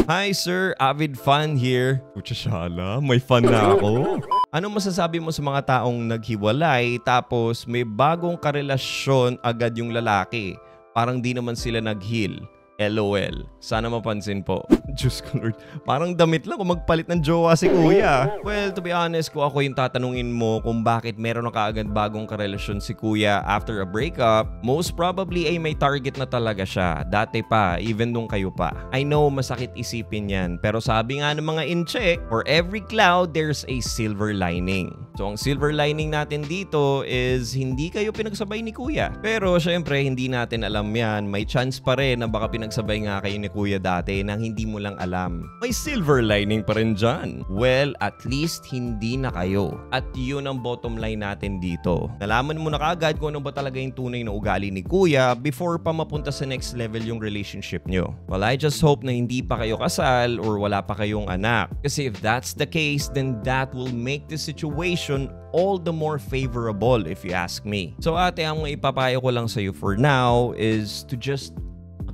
Hi sir, avid fan here. Kutsashala, may fan na ako. Ano masasabi mo sa mga taong naghiwalay tapos may bagong karelasyon agad yung lalaki? Parang di naman sila nag-heal. LOL. Sana mapansin po. Diyos ko Lord. Parang damit lang kung magpalit ng jowa si kuya. Well, to be honest, kung ako yung tatanungin mo kung bakit meron na kaagad bagong karelasyon si kuya after a breakup, most probably ay may target na talaga siya. Dati pa, even nung kayo pa. I know, masakit isipin yan. Pero sabi nga ng mga in-check, for every cloud, there's a silver lining. So, ang silver lining natin dito is hindi kayo pinagsabay ni kuya. Pero, syempre, hindi natin alam yan. May chance pa rin na baka pinagsabay nga kayo ni kuya dati nang hindi mo lang alam. May silver lining pa rin dyan. Well, at least hindi na kayo. At yun ang bottom line natin dito. Nalaman mo na kaagad kung ano ba talaga yung tunay na ugali ni kuya before pa mapunta sa next level yung relationship nyo. Well, I just hope na hindi pa kayo kasal or wala pa kayong anak. Kasi if that's the case, then that will make the situation all the more favorable if you ask me. So ate, ang ipapayo ko lang sa'yo for now is to just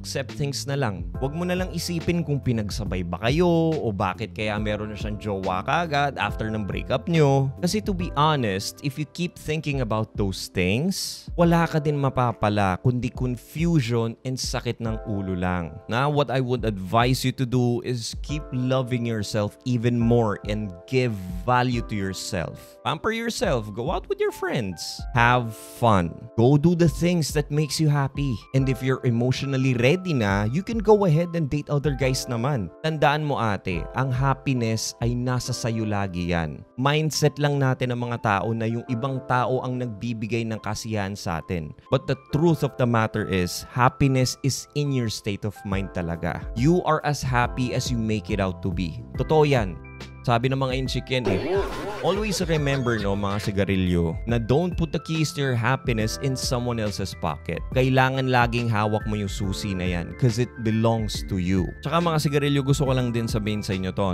accept things na lang. Huwag mo na lang isipin kung pinagsabay ba kayo o bakit kaya meron na siyang jowa kaagad after ng breakup nyo. Kasi to be honest, if you keep thinking about those things, wala ka din mapapala kundi confusion and sakit ng ulo lang. Now, what I would advise you to do is keep loving yourself even more and give value to yourself. Pamper yourself. Go out with your friends. Have fun. Go do the things that makes you happy. And if you're emotionally ready na, you can go ahead and date other guys naman. Tandaan mo ate, ang happiness ay nasa sayo lagi yan. Mindset lang natin ng mga tao na yung ibang tao ang nagbibigay ng kasiyahan sa atin. But the truth of the matter is, happiness is in your state of mind talaga. You are as happy as you make it out to be. Totoo yan. Sabi ng mga inchik yan always remember mga sigarilyo na don't put the keys to your happiness in someone else's pocket. Kailangan laging hawak mo yung susi na yan because it belongs to you. Tsaka mga sigarilyo, gusto ko lang din sabihin sa inyo to,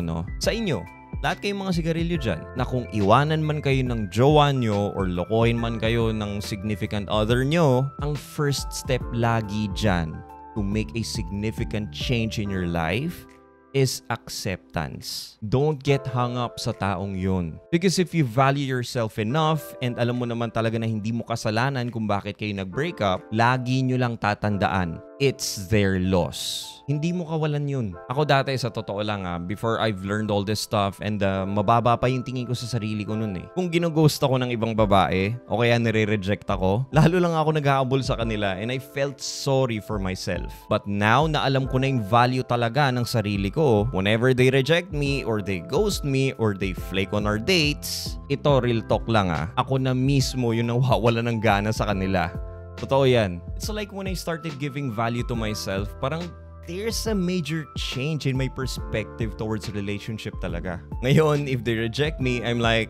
sa inyo, lahat kayong mga sigarilyo dyan, na kung iwanan man kayo ng jowa nyo or lokohin man kayo ng significant other nyo, ang first step lagi dyan to make a significant change in your life is acceptance. Don't get hung up sa taong yun. Because if you value yourself enough and alam mo naman talaga na hindi mo kasalanan kung bakit kayo nag-break up, lagi nyo lang tatandaan, it's their loss. Hindi mo kawalan yun. Ako dati, sa totoo lang before I've learned all this stuff and mababa pa yung tingin ko sa sarili ko nun Kung ginoghost ako ng ibang babae o kaya nire-reject ako, lalo lang ako nag-aabol sa kanila and I felt sorry for myself. But now na alam ko na yung value talaga ng sarili ko, whenever they reject me or they ghost me or they flake on our dates, ito real talk lang ako na mismo yung nawawala ng gana sa kanila. Totoo yan. It's like when I started giving value to myself, parang there's a major change in my perspective towards relationship talaga. Ngayon, if they reject me, I'm like,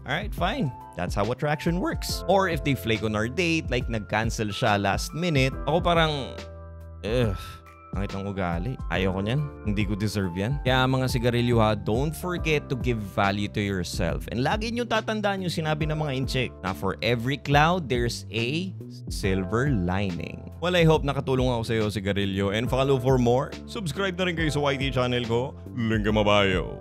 alright, fine. That's how attraction works. Or if they flake on our date, like nag-cancel siya last minute, ako parang, pangit ng ugali. Ayoko niyan. Hindi ko deserve yan. Kaya mga sigarilyo don't forget to give value to yourself. And lagi nyo tatandaan yung sinabi ng mga incheck na for every cloud, there's a silver lining. Well, I hope nakatulong ako sa iyo, sigarilyo. And follow for more. Subscribe na rin kayo sa YT channel ko. Link in my bio.